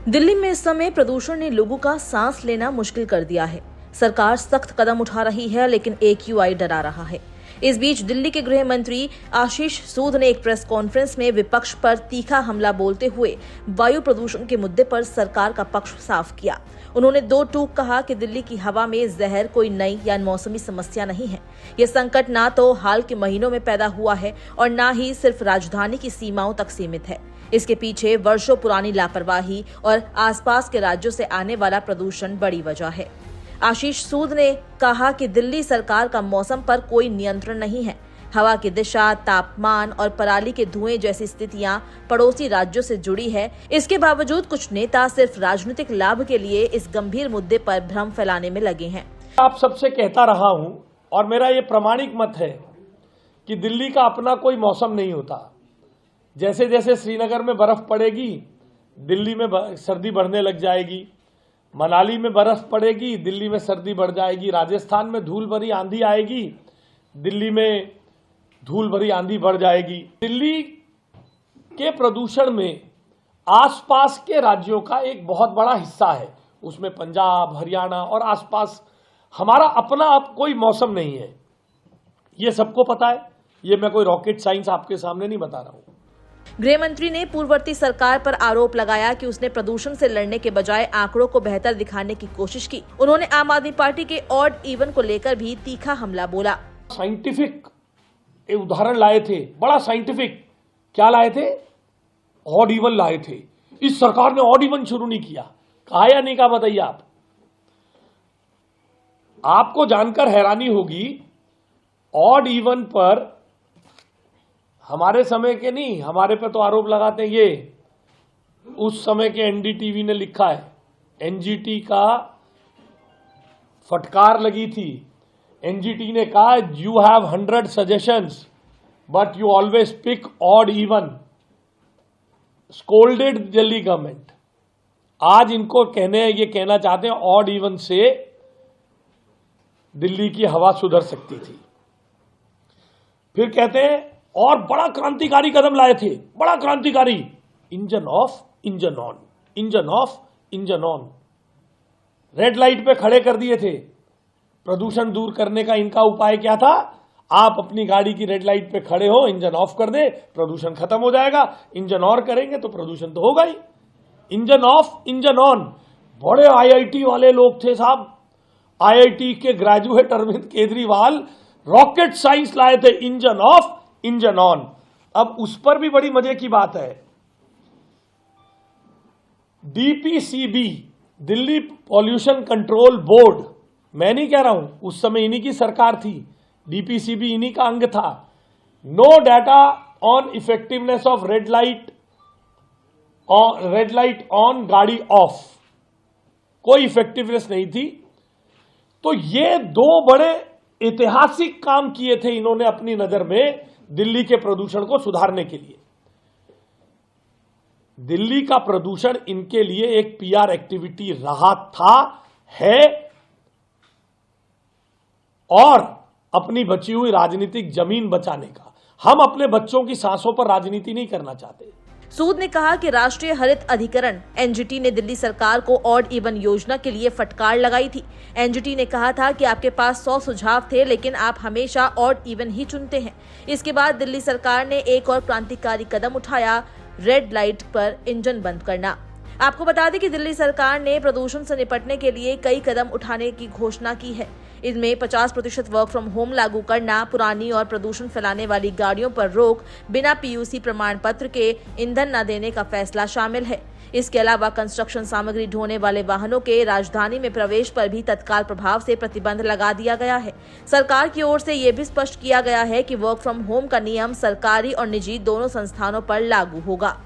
दिल्ली में इस समय प्रदूषण ने लोगों का सांस लेना मुश्किल कर दिया है। सरकार सख्त कदम उठा रही है, लेकिन AQI डरा रहा है। इस बीच दिल्ली के गृह मंत्री आशीष सूद ने एक प्रेस कॉन्फ्रेंस में विपक्ष पर तीखा हमला बोलते हुए वायु प्रदूषण के मुद्दे पर सरकार का पक्ष साफ किया। उन्होंने दो टूक कहा कि दिल्ली की हवा में जहर कोई नई या मौसमी समस्या नहीं है। ये संकट ना तो हाल के महीनों में पैदा हुआ है और ना ही सिर्फ राजधानी की सीमाओं तक सीमित है। इसके पीछे वर्षों पुरानी लापरवाही और आसपास के राज्यों से आने वाला प्रदूषण बड़ी वजह है। आशीष सूद ने कहा कि दिल्ली सरकार का मौसम पर कोई नियंत्रण नहीं है। हवा की दिशा, तापमान और पराली के धुएं जैसी स्थितियां पड़ोसी राज्यों से जुड़ी है। इसके बावजूद कुछ नेता सिर्फ राजनीतिक लाभ के लिए इस गंभीर मुद्दे पर भ्रम फैलाने में लगे हैं। आप सबसे कहता रहा हूं और मेरा ये प्रामाणिक मत है कि दिल्ली का अपना कोई मौसम नहीं होता। जैसे जैसे श्रीनगर में बर्फ पड़ेगी, दिल्ली में सर्दी बढ़ने लग जाएगी। मनाली में बर्फ पड़ेगी, दिल्ली में सर्दी बढ़ जाएगी। राजस्थान में धूल भरी आंधी आएगी, दिल्ली में धूल भरी आंधी बढ़ जाएगी। दिल्ली के प्रदूषण में आसपास के राज्यों का एक बहुत बड़ा हिस्सा है। उसमें पंजाब, हरियाणा और आसपास हमारा अपना अब कोई मौसम नहीं है। ये सबको पता है। ये मैं कोई रॉकेट साइंस आपके सामने नहीं बता रहा हूं। गृह मंत्री ने पूर्ववर्ती सरकार पर आरोप लगाया कि उसने प्रदूषण से लड़ने के बजाय आंकड़ों को बेहतर दिखाने की कोशिश की। उन्होंने आम आदमी पार्टी के ऑड इवन को लेकर भी तीखा हमला बोला। साइंटिफिक उदाहरण लाए थे, बड़ा साइंटिफिक। क्या लाए थे? ऑड इवन लाए थे। इस सरकार ने ऑड इवन शुरू नहीं किया। कहा या नहीं कहा, बताइए आप। आपको जानकर हैरानी होगी, ऑड इवन पर हमारे समय के नहीं, हमारे पे तो आरोप लगाते हैं ये, उस समय के NDTV ने लिखा है। NGT का फटकार लगी थी। NGT ने कहा, you have 100 suggestions but you always pick odd even. Scolded Delhi government. आज इनको ये कहना चाहते हैं ऑड इवन से दिल्ली की हवा सुधर सकती थी। फिर कहते हैं और बड़ा क्रांतिकारी कदम लाए थे, बड़ा क्रांतिकारी। Engine off, engine on, engine off, engine on. Red light पे खड़े कर दिए थे। प्रदूषण दूर करने का इनका उपाय क्या था? आप अपनी गाड़ी की रेड लाइट पे खड़े हो, इंजन ऑफ कर दे, प्रदूषण खत्म हो जाएगा। इंजन ऑन करेंगे तो प्रदूषण तो होगा ही। Engine off, engine on. बड़े IIT वाले लोग थे साहब। IIT के graduate Arvind Kejriwal rocket science लाए थे। Engine off, engine on. अब उस पर भी बड़ी मजे की बात है। DPCB, Delhi pollution control board, मैं नहीं कह रहा हूं, उस समय इन्हीं की सरकार थी। DPCB इन्हीं का अंग था। No data on effectiveness of red light on, गाड़ी ऑफ। कोई इफेक्टिवनेस नहीं थी। तो ये दो बड़े ऐतिहासिक काम किए थे इन्होंने अपनी नजर में दिल्ली के प्रदूषण को सुधारने के लिए। दिल्ली का प्रदूषण इनके लिए एक PR एक्टिविटी रहा था, है और अपनी बची हुई राजनीतिक जमीन बचाने का। हम अपने बच्चों की सांसों पर राजनीति नहीं करना चाहते। सूद ने कहा कि राष्ट्रीय हरित अधिकरण NGT ने दिल्ली सरकार को ऑड इवन योजना के लिए फटकार लगाई थी। NGT ने कहा था कि आपके पास 100 सुझाव थे, लेकिन आप हमेशा ऑड इवन ही चुनते हैं। इसके बाद दिल्ली सरकार ने एक और क्रांतिकारी कदम उठाया, रेड लाइट पर इंजन बंद करना। आपको बता दें कि दिल्ली सरकार ने प्रदूषण से निपटने के लिए कई कदम उठाने की घोषणा की है। इनमें 50% वर्क फ्रॉम होम लागू करना, पुरानी और प्रदूषण फैलाने वाली गाड़ियों पर रोक, बिना PUC प्रमाण पत्र के ईंधन न देने का फैसला शामिल है। इसके अलावा कंस्ट्रक्शन सामग्री ढोने वाले वाहनों के राजधानी में प्रवेश पर भी तत्काल प्रभाव से प्रतिबंध लगा दिया गया है। सरकार की ओर से यह भी स्पष्ट किया गया है कि वर्क फ्रॉम होम का नियम सरकारी और निजी दोनों संस्थानों पर लागू होगा।